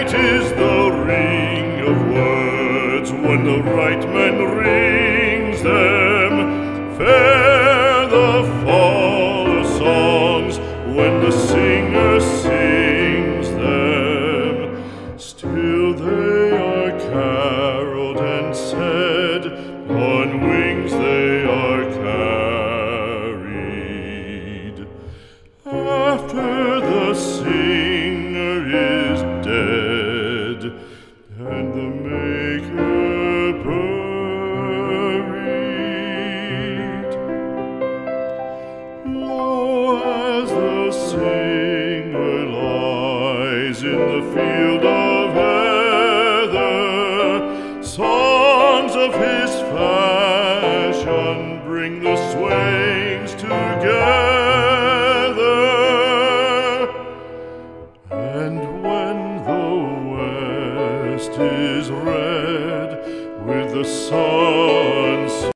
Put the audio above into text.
Sweet is the ring of words when the right man rings them. Fair the fall of songs when the singer sings them. Still they are caroled and said, on wings they are carried. After the singer is dead and the maker buried, lo, as the singer lies in the field of heather, songs of his fashion bring the swains together. And when the west is red with the sun